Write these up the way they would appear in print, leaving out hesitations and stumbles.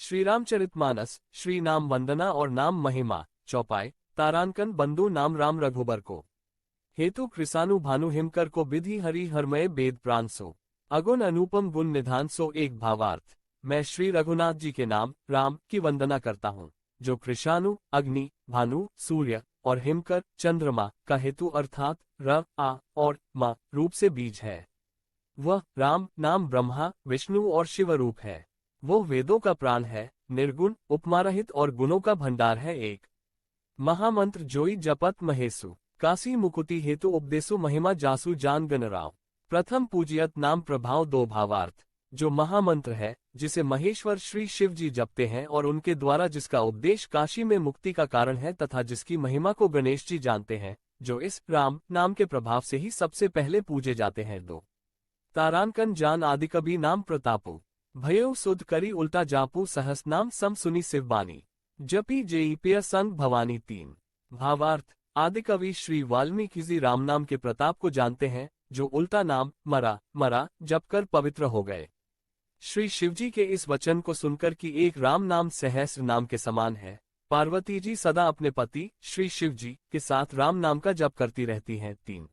श्री रामचरितमानस, श्री नाम वंदना और नाम महिमा चौपाई। तारांकन बंधु नाम राम रघुबर को, हेतु कृसानु भानु हिमकर को, विधि हरि हरमय वेद प्राण सो, अगुण अनुपम गुण निधान सो। एक भावार्थ। मैं श्री रघुनाथ जी के नाम राम की वंदना करता हूँ, जो कृषानु अग्नि, भानु सूर्य और हिमकर चंद्रमा का हेतु अर्थात र आ और म रूप से बीज है। वह राम नाम ब्रह्मा विष्णु और शिव रूप है। वो वेदों का प्राण है, निर्गुण उपमारहित और गुणों का भंडार है। एक महामंत्र जोई जपत महेसु, काशी मुकुति हेतु उपदेसु, महिमा जासु जान गणराव। प्रथम पूजियत नाम प्रभाव। दो भावार्थ। जो महामंत्र है जिसे महेश्वर श्री शिव जी जपते हैं और उनके द्वारा जिसका उपदेश काशी में मुक्ति का कारण है तथा जिसकी महिमा को गणेश जी जानते हैं, जो इस राम नाम के प्रभाव से ही सबसे पहले पूजे जाते हैं। दो तारांकन जान आदि कवि नाम प्रतापु, भयो सुध करी उल्टा जापू, सहस नाम सम सुनी शिवबानी, जपी जेई पिय संग भवानी। तीन भावार्थ। आदि कवि श्री वाल्मीकि जी राम नाम के प्रताप को जानते हैं, जो उल्टा नाम मरा जपकर पवित्र हो गए। श्री शिवजी के इस वचन को सुनकर कि एक राम नाम सहस्र नाम के समान है, पार्वती जी सदा अपने पति श्री शिव जी के साथ राम नाम का जप करती रहती हैं। तीन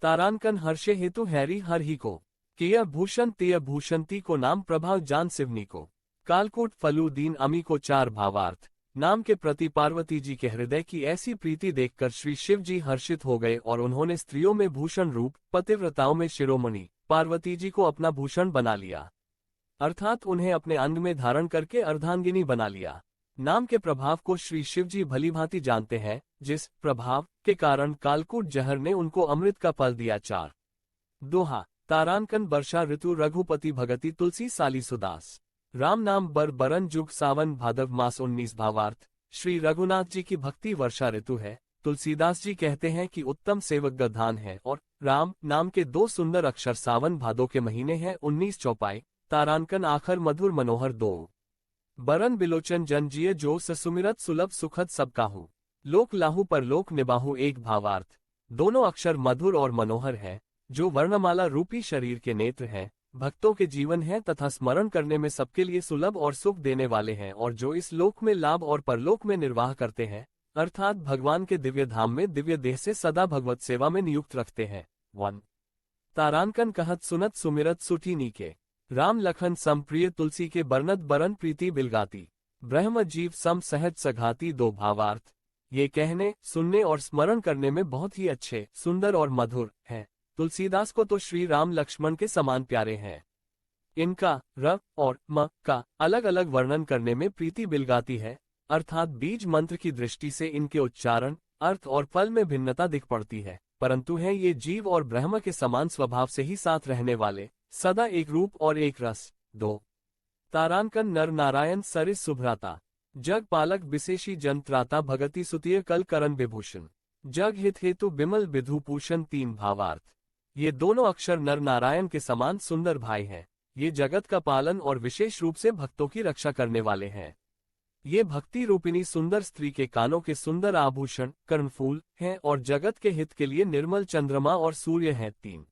तारांकन हर्षे हेतु हैरी हर ही को, किय भूषण तेय भूषंती को, नाम प्रभाव जान शिवनी को, कालकूट फलू दीन अमी को। चार भावार्थ। नाम के प्रति पार्वती जी के हृदय की ऐसी प्रीति देखकर श्री शिव जी हर्षित हो गए और उन्होंने स्त्रियों में भूषण रूप, पतिव्रताओं में शिरोमणि पार्वती जी को अपना भूषण बना लिया, अर्थात उन्हें अपने अंग में धारण करके अर्धांगिनी बना लिया। नाम के प्रभाव को श्री शिव जी भलीभांति जानते हैं, जिस प्रभाव के कारण कालकूट जहर ने उनको अमृत का फल दिया। चार दोहा। तारांकन वर्षा ऋतु रघुपति भगति तुलसी साली सुदास, राम नाम बरन जुग सावन भादव मास। 19 भावार्थ। श्री रघुनाथ जी की भक्ति वर्षा ऋतु है। तुलसीदास जी कहते हैं कि उत्तम सेवक गधान है और राम नाम के दो सुंदर अक्षर सावन भादो के महीने हैं। 19 चौपाई। तारांकन आखर मधुर मनोहर। दो बरन बिलोचन जन जिय जो, सुमिरत सुलभ सुखद सब काहू, लोक लाहू पर लोक निबाहू। एक भावार्थ। दोनों अक्षर मधुर और मनोहर है, जो वर्णमाला रूपी शरीर के नेत्र हैं, भक्तों के जीवन है तथा स्मरण करने में सबके लिए सुलभ और सुख देने वाले हैं, और जो इस लोक में लाभ और परलोक में निर्वाह करते हैं, अर्थात भगवान के दिव्य धाम में दिव्य देह से सदा भगवत सेवा में नियुक्त रखते हैं। 1 तारांकन कहत सुनत सुमिरत सुठी नीके, राम लखन सम प्रिय तुलसी के, बरनत बरन प्रीति बिलगाती, ब्रह्म जीव सम सहज सघाती। दो भावार्थ। ये कहने सुनने और स्मरण करने में बहुत ही अच्छे, सुंदर और मधुर हैं। तुलसीदास को तो श्री राम लक्ष्मण के समान प्यारे हैं। इनका र और म का अलग अलग वर्णन करने में प्रीति बिलगाती है, अर्थात बीज मंत्र की दृष्टि से इनके उच्चारण, अर्थ और फल में भिन्नता दिख पड़ती है, परंतु है ये जीव और ब्रह्म के समान स्वभाव से ही साथ रहने वाले, सदा एक रूप और एक रस। 2 तारांकन नर नारायण सरिस सुभ्राता, जग पालक विशेषी जंत्राता, भगति सुतीय कल करण विभूषण, जग हित हेतु बिमल विधुभूषण। 3 भावार्थ। ये दोनों अक्षर नर नारायण के समान सुंदर भाई हैं। ये जगत का पालन और विशेष रूप से भक्तों की रक्षा करने वाले हैं। ये भक्ति रूपिणी सुंदर स्त्री के कानों के सुंदर आभूषण कर्णफूल हैं और जगत के हित के लिए निर्मल चंद्रमा और सूर्य हैं। 3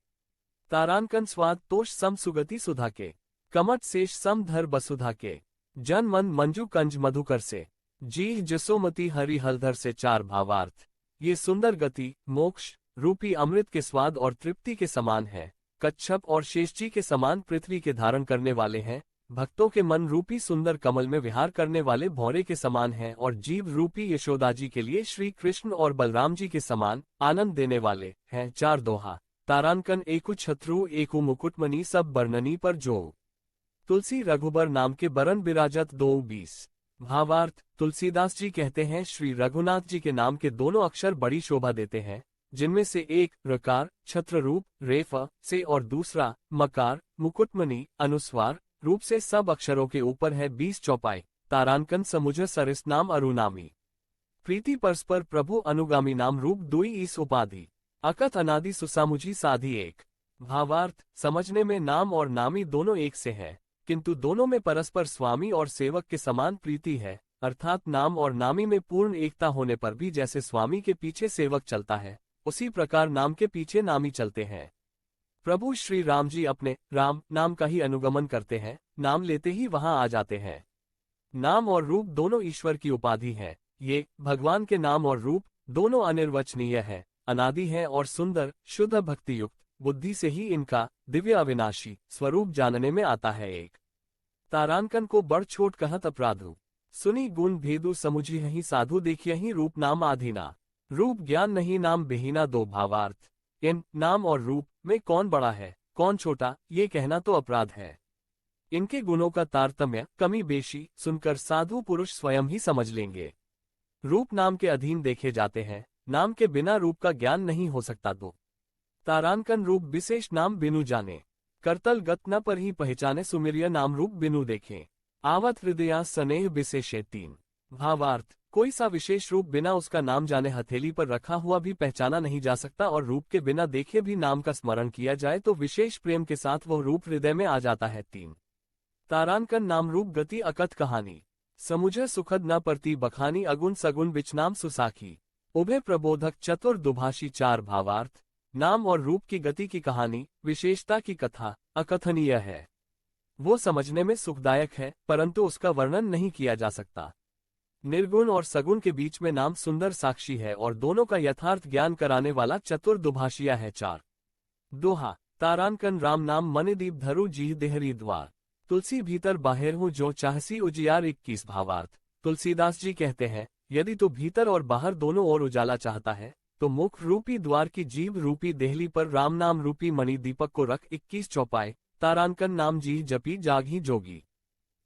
तारांकन स्वाद तोष सम सुगति सुधा के, कमट शेष सम धर बसुधा के, जन मन मंजू कंज मधुकर से, जीह जसोमती हरि हलधर से। 4 भावार्थ। ये सुंदर गति मोक्ष रूपी अमृत के स्वाद और तृप्ति के समान है, कच्छप और शेषजी के समान पृथ्वी के धारण करने वाले हैं, भक्तों के मन रूपी सुंदर कमल में विहार करने वाले भौरे के समान हैं, और जीव रूपी यशोदा जी के लिए श्री कृष्ण और बलराम जी के समान आनंद देने वाले हैं। 4 दोहा। तारांकन एकु छत्रु एकु मुकुटमणि, सब बरननी पर जो, तुलसी रघुबर नाम के बरन बिराजत। 2 20 भावार्थ। तुलसीदास जी कहते हैं श्री रघुनाथ जी के नाम के दोनों अक्षर बड़ी शोभा देते हैं, जिनमें से एक रकार छत्र रूप रेफ से और दूसरा मकार मुकुटमणि अनुस्वार रूप से सब अक्षरों के ऊपर है। 20 चौपाई। तारांकन समुझ सरिस नाम अरुनामी, प्रीति परस्पर प्रभु अनुगामी, नाम रूप दुई इस उपाधि, अकथ अनादि सुसामुझी साधी। 1 भावार्थ। समझने में नाम और नामी दोनों एक से है, किंतु दोनों में परस्पर स्वामी और सेवक के समान प्रीति है, अर्थात नाम और नामी में पूर्ण एकता होने पर भी जैसे स्वामी के पीछे सेवक चलता है, उसी प्रकार नाम के पीछे नामी चलते हैं। प्रभु श्री राम जी अपने राम नाम का ही अनुगमन करते हैं, नाम लेते ही वहां आ जाते हैं। नाम और रूप दोनों ईश्वर की उपाधि हैं। ये भगवान के नाम और रूप दोनों अनिर्वचनीय हैं, अनादि हैं और सुंदर, शुद्ध भक्ति युक्त बुद्धि से ही इनका दिव्य अविनाशी स्वरूप जानने में आता है। एक तारांकन को बड़ छोट कहत अपराधु, सुनी गुण भेदु समुझियहि साधु देखियहि रूप नाम आधीना। रूप ज्ञान नहीं नाम बेहीना दो भावार्थ। इन नाम और रूप में कौन बड़ा है कौन छोटा ये कहना तो अपराध है। इनके गुणों का तारतम्य कमी बेशी सुनकर साधु पुरुष स्वयं ही समझ लेंगे। रूप नाम के अधीन देखे जाते हैं, नाम के बिना रूप का ज्ञान नहीं हो सकता। तो तारांकन रूप विशेष नाम बिनु जाने, करतल गत न पर ही पहचाने सुमिरिय नाम रूप बिनु देखें। आवत हृदया स्नेह विशेषे तीन। भावार्थ, कोई सा विशेष रूप बिना उसका नाम जाने हथेली पर रखा हुआ भी पहचाना नहीं जा सकता, और रूप के बिना देखे भी नाम का स्मरण किया जाए तो विशेष प्रेम के साथ वह रूप हृदय में आ जाता है। तीन तारांकन नाम रूप गति अकथ कहानी, समुझे सुखद न परती बखानी अगुण सगुण बिचनाम सुसाखी। उभय प्रबोधक चतुर दुभाषी। चार भावार्थ, नाम और रूप की गति की कहानी विशेषता की कथा अकथनीय है। वो समझने में सुखदायक है परंतु उसका वर्णन नहीं किया जा सकता। निर्गुण और सगुण के बीच में नाम सुंदर साक्षी है और दोनों का यथार्थ ज्ञान कराने वाला चतुर दुभाषिया है। चार दोहा, तारांकन राम नाम मन दीप धरु जी देहरी द्वार, तुलसी भीतर बाहर हूँ जो चाहसी उजियार। 21 भावार्थ, तुलसीदास जी कहते हैं, यदि तू भीतर और बाहर दोनों ओर उजाला चाहता है तो मुख रूपी द्वार की जीभ रूपी देहली पर राम नाम रूपी मणि दीपक को रख। 21 चौपाई, तारांकन नाम जी जपी जागी जोगी,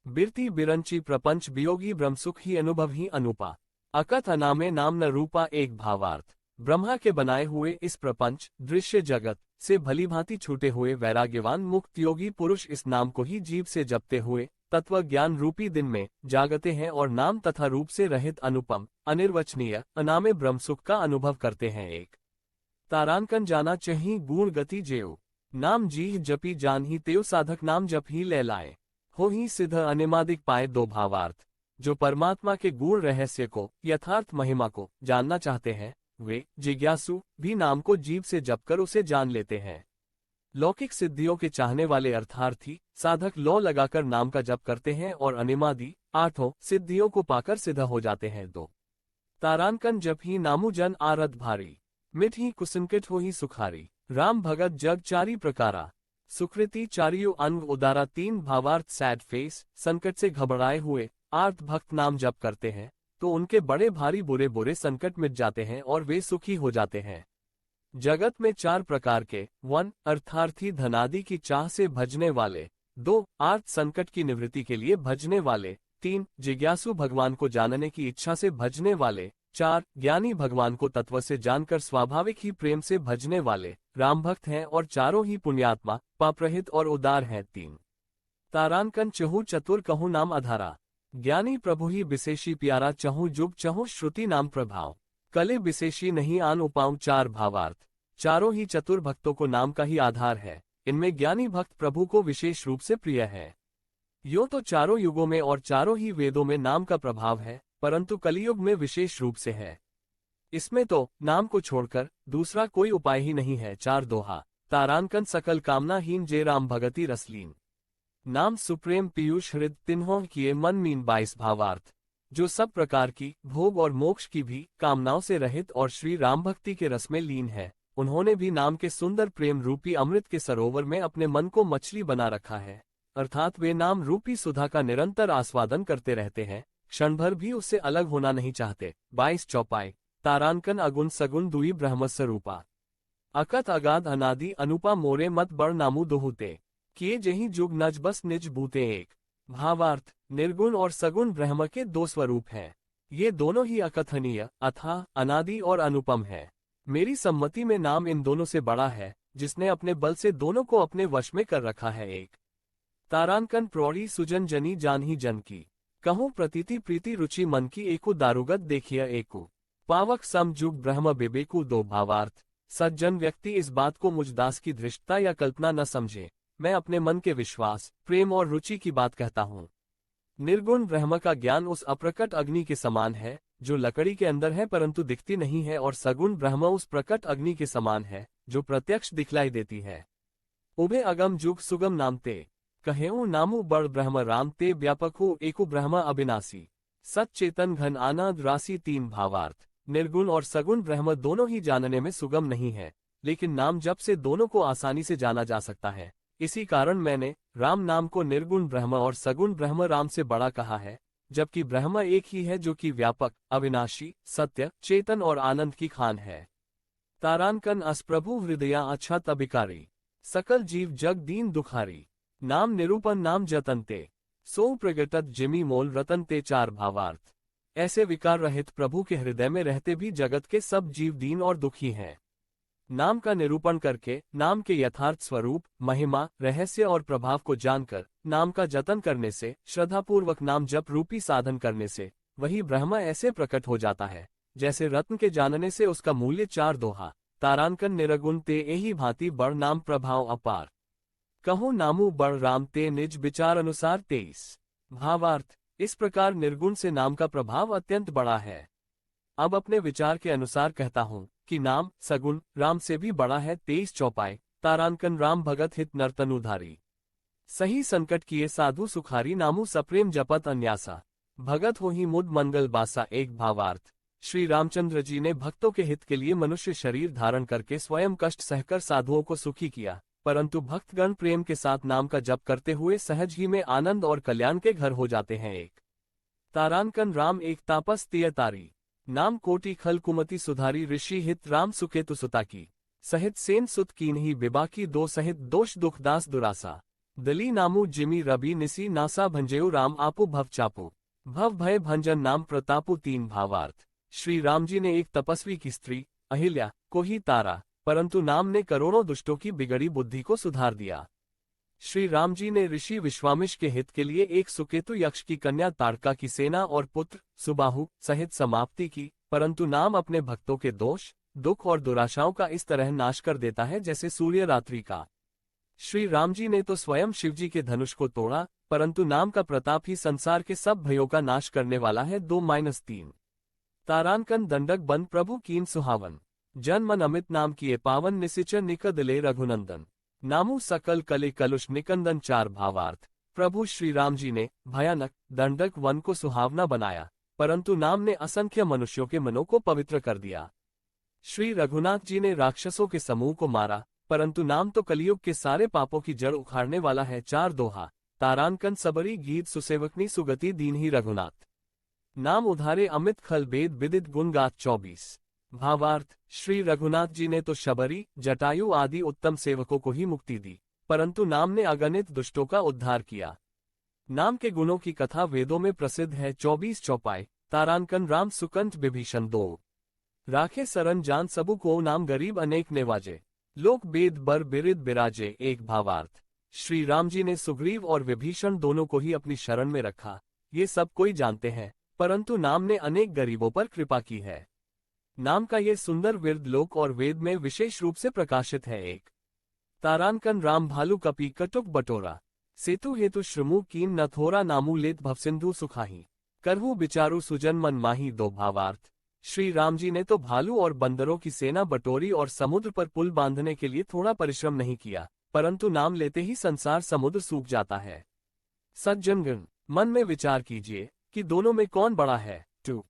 बिरती बिरंची प्रपंच वियोगी ब्रह्मसुख ही अनुभव ही अनुपा। अकथ अनामे नाम न रूपा। एक भावार्थ, ब्रह्मा के बनाए हुए इस प्रपंच दृश्य जगत से भलीभांति छूटे हुए वैराग्यवान मुक्त योगी पुरुष इस नाम को ही जीव से जपते हुए तत्व ज्ञान रूपी दिन में जागते हैं और नाम तथा रूप से रहित अनुपम अनिर्वचनीय अनामे ब्रह्मसुख का अनुभव करते हैं। एक तारांकन जाना चही गुण गति जेऊ, नाम जीह जपी जानही तेव साधक नाम जप ही ले लाए, हो ही सिद्ध अनिमादिक पाए। दो भावार्थ, जो परमात्मा के गुण रहस्य को यथार्थ महिमा को जानना चाहते हैं वे जिज्ञासु भी नाम को जीव से जपकर उसे जान लेते हैं। लौकिक सिद्धियों के चाहने वाले अर्थार्थी साधक लौ लगाकर नाम का जप करते हैं और अनिमादि आठों सिद्धियों को पाकर सिद्ध हो जाते हैं। दो तारांकन जप ही नामु जन आरत भारी, मिठ ही कुसुमकिट हो ही सुखारी। राम भगत जग चारी प्रकारा, सुकृति चारियो अंग उदारा। तीन भावार्थ, सैड फेस, संकट से घबराए हुए आर्त भक्त नाम जप करते हैं तो उनके बड़े भारी बुरे बुरे संकट मिट जाते हैं और वे सुखी हो जाते हैं। जगत में चार प्रकार के, 1 अर्थार्थी धनादि की चाह से भजने वाले, 2 आर्त संकट की निवृत्ति के लिए भजने वाले, 3 जिज्ञासु भगवान को जानने की इच्छा से भजने वाले, 4 ज्ञानी भगवान को तत्व से जानकर स्वाभाविक ही प्रेम से भजने वाले राम भक्त हैं और चारों ही पुण्यात्मा पापरहित और उदार हैं। 3 तारांकन चहु चतुर कहूँ नाम आधारा, ज्ञानी प्रभु ही विशेषी प्यारा। चहु जुग चहु श्रुति नाम प्रभाव, कले विशेषी नहीं आन उपाऊं। 4 भावार्थ, चारों ही चतुर भक्तों को नाम का ही आधार है। इनमें ज्ञानी भक्त प्रभु को विशेष रूप से प्रिय है। यो तो चारों युगों में और चारों ही वेदों में नाम का प्रभाव है परंतु कलियुग में विशेष रूप से है। इसमें तो नाम को छोड़कर दूसरा कोई उपाय ही नहीं है। 4 दोहा, तारांकन सकल कामनाहीन जे राम भगति रसलीन, नाम सुप्रेम पीयूष हृद तिन्हों किए मन मीन। 22 भावार्थ, जो सब प्रकार की भोग और मोक्ष की भी कामनाओं से रहित और श्री राम भक्ति के रस में लीन है, उन्होंने भी नाम के सुंदर प्रेम रूपी अमृत के सरोवर में अपने मन को मछली बना रखा है, अर्थात वे नाम रूपी सुधा का निरंतर आस्वादन करते रहते हैं, क्षण भर भी उससे अलग होना नहीं चाहते। 22 चौपाई, तारांकन अगुण सगुण दुई ब्रह्मस्व रूपा, अकथ अगाध अनादि अनुपा मोरे मत बड़ नामु दोहुते, किए जही जुग नज बस निज भूते। एक भावार्थ, निर्गुण और सगुण ब्रह्म के 2 स्वरूप हैं। ये दोनों ही अकथनीय अथाह अनादि और अनुपम है। मेरी सम्मति में नाम इन दोनों से बड़ा है जिसने अपने बल से दोनों को अपने वश में कर रखा है। एक तारांकन प्रौढ़ी सुजन जनी जानही जन की, कहूँ प्रतीति प्रीति रुचि मन की। एकु दारुगत देखिए एकु पावक सम जुग ब्रह्म बिबेकु। 2 भावार्थ, सज्जन व्यक्ति इस बात को मुझ दास की धृष्टता या कल्पना न समझे, मैं अपने मन के विश्वास प्रेम और रुचि की बात कहता हूँ। निर्गुण ब्रह्म का ज्ञान उस अप्रकट अग्नि के समान है जो लकड़ी के अंदर है परंतु दिखती नहीं है, और सगुण ब्रह्म उस प्रकट अग्नि के समान है जो प्रत्यक्ष दिखलाई देती है। उभे अगम जुग सुगम नामते, कहेऊ नामु बड़ ब्रह्म राम ते व्यापक हो एकु ब्रह्म अविनाशी। सत चेतन घन आनंद राशि। तीन भावार्थ। निर्गुण और सगुण ब्रह्म दोनों ही जानने में सुगम नहीं है, लेकिन नाम जप से दोनों को आसानी से जाना जा सकता है। इसी कारण मैंने राम नाम को निर्गुण ब्रह्म और सगुण ब्रह्म राम से बड़ा कहा है, जबकि ब्रह्म एक ही है जो कि व्यापक, अविनाशी, सत्य, चेतन और आनंद की खान है। तारानकन असप्रभु हृदया अछत अभिकारी। सकल जीव जग दीन दुखारी। नाम निरूपण नाम जतनते। सो प्रगटत जिमी मोल रतनते। चार भावार्थ। ऐसे विकार रहित प्रभु के हृदय में रहते भी जगत के सब जीव दीन और दुखी हैं। नाम का निरूपण करके, नाम के यथार्थ स्वरूप, महिमा, रहस्य और प्रभाव को जानकर, नाम का जतन करने से, श्रद्धापूर्वक नाम जप रूपी साधन करने से, वही ब्रह्म ऐसे प्रकट हो जाता है जैसे रत्न के जानने से उसका मूल्य। चार दोहा। तारानकन निरगुण ते एही भांति बड़ नाम प्रभाव अपार। कहो नामु बड़ राम ते निज विचार अनुसार। 23 भावार्थ। इस प्रकार निर्गुण से नाम का प्रभाव अत्यंत बड़ा है। अब अपने विचार के अनुसार कहता हूँ कि नाम सगुण राम से भी बड़ा है। 23 चौपाई। तारानकन राम भगत हित नर्तनुधारी। सही संकट किए साधु सुखारी। नामु सप्रेम जपत अन्यासा। भगत हो ही मुद मंगल बासा। एक भावार्थ। श्री रामचंद्र जी ने भक्तों के हित के लिए मनुष्य शरीर धारण करके स्वयं कष्ट सहकर साधुओं को सुखी किया, परंतु भक्तगण प्रेम के साथ नाम का जप करते हुए सहज ही में आनंद और कल्याण के घर हो जाते हैं। एक तारानकन राम एक तापस तिय तारी। नाम कोटि खल कुमति सुधारी। ऋषि हित राम सुकेतु सुता की। सहित सेन सुत कीन्ही विबाकी। दो सहित दोष दुख दास दुरासा। दली नामु जिमी रबी निसी। नासा भंजेऊ राम आपु भव चापु। भव भय भंजन नाम प्रतापु। तीन भावार्थ। श्री राम जी ने एक तपस्वी की स्त्री अहिल्या को ही तारा, परंतु नाम ने करोड़ों दुष्टों की बिगड़ी बुद्धि को सुधार दिया। श्री राम जी ने ऋषि विश्वामिश के हित के लिए एक सुकेतु यक्ष की कन्या ताड़का की सेना और पुत्र सुबाहु सहित समाप्ति की, परंतु नाम अपने भक्तों के दोष, दुख और दुराशाओं का इस तरह नाश कर देता है जैसे सूर्य रात्रि का। श्री राम जी ने तो स्वयं शिवजी के धनुष को तोड़ा, परंतु नाम का प्रताप ही संसार के सब भयों का नाश करने वाला है। 2-3 तारानकन दंडक बंद प्रभु कीन सुहावन। जन मन अमित नाम किए पावन। निसिचर निकदले रघुनंदन। नामु सकल कले कलुष निकंदन। चार भावार्थ। प्रभु श्री राम जी ने भयानक दंडक वन को सुहावना बनाया, परंतु नाम ने असंख्य मनुष्यों के मनों को पवित्र कर दिया। श्री रघुनाथ जी ने राक्षसों के समूह को मारा, परंतु नाम तो कलियुग के सारे पापों की जड़ उखाड़ने वाला है। चार दोहा। तारानकन सबरी गीत सुसेवकनी सुगति दीनहि रघुनाथ। नाम उधारे अमित खल वेद विदित गुण गाथ। 24 भावार्थ। श्री रघुनाथ जी ने तो शबरी, जटायु आदि उत्तम सेवकों को ही मुक्ति दी, परंतु नाम ने अगणित दुष्टों का उद्धार किया। नाम के गुणों की कथा वेदों में प्रसिद्ध है। 24 चौपाई। तारानकन राम सुकंठ विभीषण। 2 राखे सरन जान सबु को। नाम गरीब अनेक नेवाजे। लोक बेद बर बिरिद बिराजे। एक भावार्थ। श्री राम जी ने सुग्रीव और विभीषण दोनों को ही अपनी शरण में रखा, ये सब कोई जानते हैं, परंतु नाम ने अनेक गरीबों पर कृपा की है। नाम का ये सुंदर विरद लोक और वेद में विशेष रूप से प्रकाशित है। एक तारानकन राम भालू कपी कटुक बटोरा। सेतु हेतु श्रमु कीन नथोरा। नामू लेत भवसिंधु सुखाही। करहु बिचारू सुजन मन माही। 2 भावार्थ। श्री राम जी ने तो भालू और बंदरों की सेना बटोरी और समुद्र पर पुल बांधने के लिए थोड़ा परिश्रम नहीं किया, परंतु नाम लेते ही संसार समुद्र सूख जाता है। सज्जनगण, मन में विचार कीजिए कि दोनों में कौन बड़ा है। 2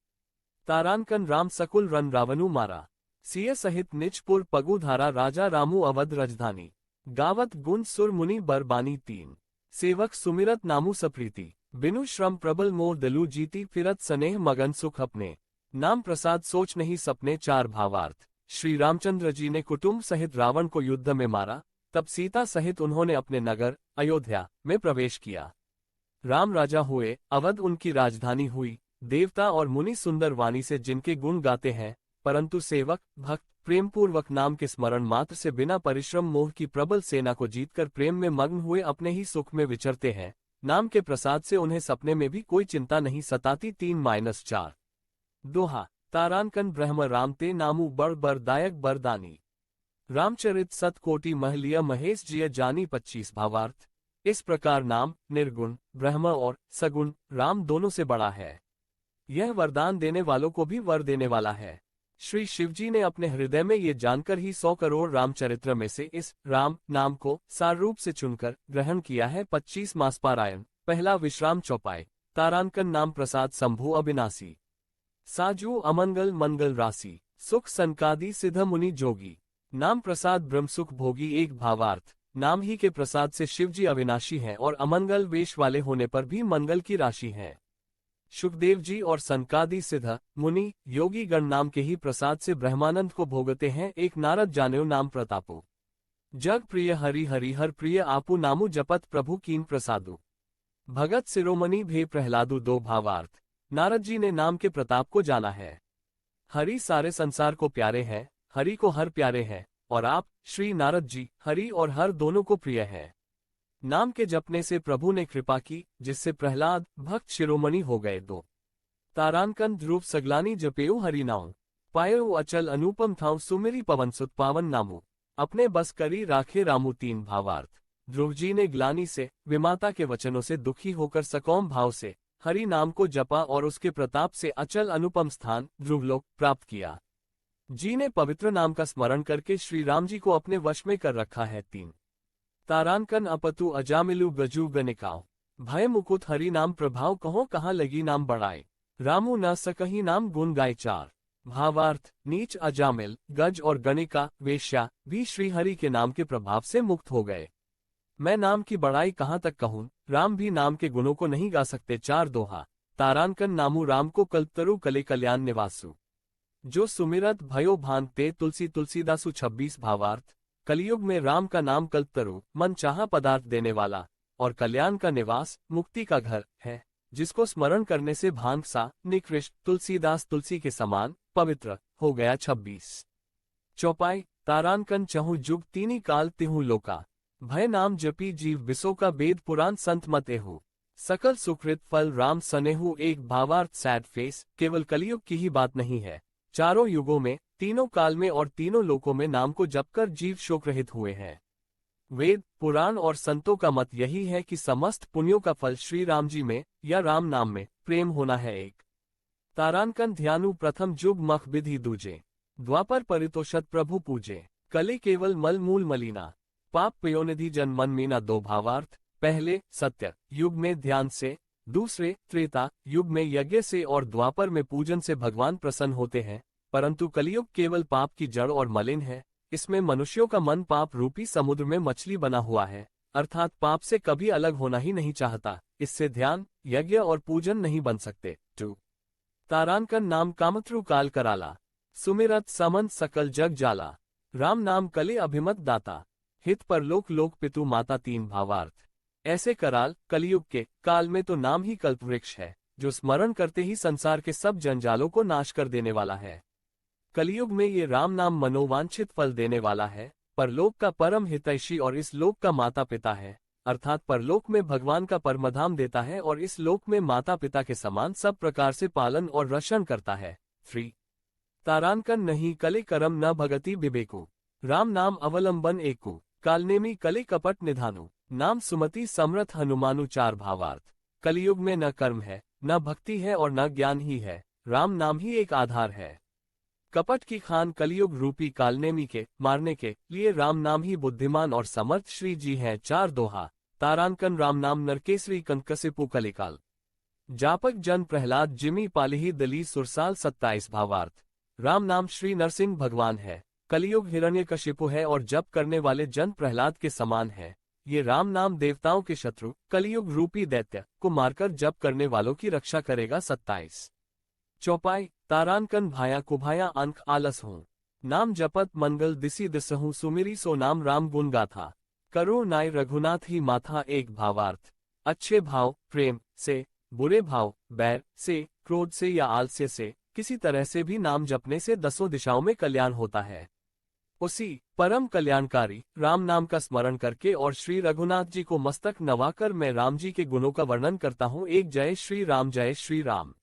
तारानकन राम सकुल रन रावनु मारा। सिय सहित निजपुर पगु धारा। राजा रामू अवध राजधानी। गावत गुण सुर मुनि बरबानी। 3 सेवक सुमिरत नामू सप्रीति। बिनु श्रम प्रबल मोर दिलु जीती। फिरत स्नेह मगन सुख अपने। नाम प्रसाद सोच नहीं सपने। 4 भावार्थ। श्री रामचंद्र जी ने कुटुंब सहित रावण को युद्ध में मारा, तब सीता सहित उन्होंने अपने नगर अयोध्या में प्रवेश किया। राम राजा हुए, अवध उनकी राजधानी हुई। देवता और मुनि सुंदर वाणी से जिनके गुण गाते हैं, परंतु सेवक भक्त प्रेमपूर्वक नाम के स्मरण मात्र से बिना परिश्रम मोह की प्रबल सेना को जीतकर प्रेम में मग्न हुए अपने ही सुख में विचरते हैं। नाम के प्रसाद से उन्हें सपने में भी कोई चिंता नहीं सताती। 3-4 दोहा। तारानकन ब्रह्म राम ते नामू बड़ बरदायक बरदानी। रामचरित सत कोटि महलिया महेश जिय जानी। 25 भावार्थ। इस प्रकार नाम निर्गुण ब्रह्म और सगुण राम दोनों से बड़ा है। यह वरदान देने वालों को भी वर देने वाला है। श्री शिवजी ने अपने हृदय में ये जानकर ही 100 करोड़ रामचरित्र में से इस राम नाम को सार रूप से चुनकर ग्रहण किया है। 25 मास पारायण। पहला विश्राम चौपाई। तारांकन नाम प्रसाद शंभु अविनाशी। साजू अमंगल मंगल राशि। सुख संकादि सिद्ध मुनि जोगी। नाम प्रसाद ब्रह्म सुख भोगी। एक भावार्थ, नाम ही के प्रसाद से शिवजी अविनाशी हैं और अमंगल वेश वाले होने पर भी मंगल की राशि हैं। सुखदेव जी और संकादि सिद्ध मुनि योगी गण नाम के ही प्रसाद से ब्रह्मानंद को भोगते हैं। एक नारद जानेऊ नाम प्रतापो। जग प्रिय हरि हरिहर प्रिय आपू नामु जपत प्रभु कीन प्रसादु। भगत शिरोमणि भे प्रहलादु। दो भावार्थ, नारद जी ने नाम के प्रताप को जाना है। हरि सारे संसार को प्यारे हैं, हरि को हर प्यारे हैं, और आप श्री नारद जी हरि और हर दोनों को प्रिय है। नाम के जपने से प्रभु ने कृपा की, जिससे प्रहलाद भक्त शिरोमणि हो गए। दो तारांकन ध्रुव सगलानी जपेऊ हरि नाऊ। पायो अचल अनुपम थाऊ सुमिरी पवन सुत पावन नामू। अपने बस करी राखे रामू। तीन भावार्थ, ध्रुव जी ने ग्लानी से विमाता के वचनों से दुखी होकर सकौम भाव से हरि नाम को जपा और उसके प्रताप से अचल अनुपम स्थान ध्रुवलोक प्राप्त किया। जी ने पवित्र नाम का स्मरण करके श्री राम जी को अपने वश में कर रखा है। तीन तारांकन अपतु अजामिलु गजू गनिकाओ। भय मुकुट हरि नाम प्रभाव कहो कहाँ लगी नाम बढ़ाए। रामू न सकही नाम गुण गाय। चार भावार्थ, नीच अजामिल गज और गणिका वेश्या भी श्री हरि के नाम के प्रभाव से मुक्त हो गए। मैं नाम की बड़ाई कहाँ तक कहूँ, राम भी नाम के गुणों को नहीं गा सकते। चार दोहा। तारांकन नामू राम को कल्पतरु कले कल्याण निवासु। जो सुमिरत भयो भान ते तुलसी तुलसीदासु। 26 भावार्थ, कलयुग में राम का नाम कल्पतरु मन चाहा पदार्थ देने वाला और कल्याण का निवास मुक्ति का घर है, जिसको स्मरण करने से भान सा निकृष्ट तुलसीदास तुलसी के समान पवित्र हो गया। 26 चौपाई। तारांकन चहु जुग तीनी काल तिहु लोका। भय नाम जपी जीव विसो का वेद पुराण संत मत एहु। सकल सुकृत फल राम सनेहु। एक भावार्थ, सैड फेस केवल कलयुग की ही बात नहीं है, चारों युगों में तीनों काल में और तीनों लोकों में नाम को जपकर जीव शोक रहित हुए हैं। वेद पुराण और संतों का मत यही है कि समस्त पुण्यों का फल श्री राम जी में या राम नाम में प्रेम होना है। एक तारांकन ध्यानु प्रथम जुग मख विधि दूजे। द्वापर परितोषत प्रभु पूजे। कले केवल मल मूल मलिना। पाप पयोनिधि जन मन मीना। दो भावार्थ, पहले सत्य युग में ध्यान से, दूसरे त्रेता युग में यज्ञ से और द्वापर में पूजन से भगवान प्रसन्न होते हैं, परंतु कलियुग केवल पाप की जड़ और मलिन है। इसमें मनुष्यों का मन पाप रूपी समुद्र में मछली बना हुआ है, अर्थात पाप से कभी अलग होना ही नहीं चाहता। इससे ध्यान यज्ञ और पूजन नहीं बन सकते। 2 तारांकन नाम कामत्रु काल कराला। सुमिरत समन सकल जग जाला। राम नाम कले अभिमत दाता। हित पर लोक लोक पितु माता। 3 भावार्थ, ऐसे कराल कलियुग के काल में तो नाम ही कल्पवृक्ष है, जो स्मरण करते ही संसार के सब जंजालों को नाश कर देने वाला है। कलियुग में ये राम नाम मनोवांछित फल देने वाला है, परलोक का परम हितैषी और इस लोक का माता पिता है, अर्थात परलोक में भगवान का परमधाम देता है और इस लोक में माता पिता के समान सब प्रकार से पालन और रक्षण करता है। 3 तारांकन नहीं कले करम न भगति विवेकु। राम नाम अवलंबन एकु। कालनेमी कले कपट निधानु। नाम सुमति समरथ हनुमानु। 4 भावार्थ, कलियुग में न कर्म है, न भक्ति है और न ज्ञान ही है, राम नाम ही एक आधार है। कपट की खान कलियुग रूपी कालनेमी के मारने के लिए राम नाम ही बुद्धिमान और समर्थ श्री जी है। 4 दोहा। तारांकन राम नाम नरकेसरी कंकसिपु कलिकाल। जापक जन प्रहलाद जिमी पालिही दली सुरसाल। 27 भावार्थ, राम नाम श्री नरसिंह भगवान है, कलियुग हिरण्यकशिपु है और जप करने वाले जन प्रहलाद के समान है। ये राम नाम देवताओं के शत्रु कलियुग रूपी दैत्य को मारकर जप करने वालों की रक्षा करेगा। 27 चौपाई। तारांकन भाया कुभाया अंक आलस हूँ। नाम जपत मंगल दिसी दिसहूँ। सुमिरी सो नाम राम गुण गाथा। करो नाय रघुनाथ ही माथा। 1 भावार्थ, अच्छे भाव प्रेम से, बुरे भाव बैर से, क्रोध से या आलस्य से, किसी तरह से भी नाम जपने से 10 दिशाओं में कल्याण होता है। उसी परम कल्याणकारी राम नाम का स्मरण करके और श्री रघुनाथ जी को मस्तक नवाकर मैं राम जी के गुणों का वर्णन करता हूँ। 1 जय श्री राम। जय श्री राम।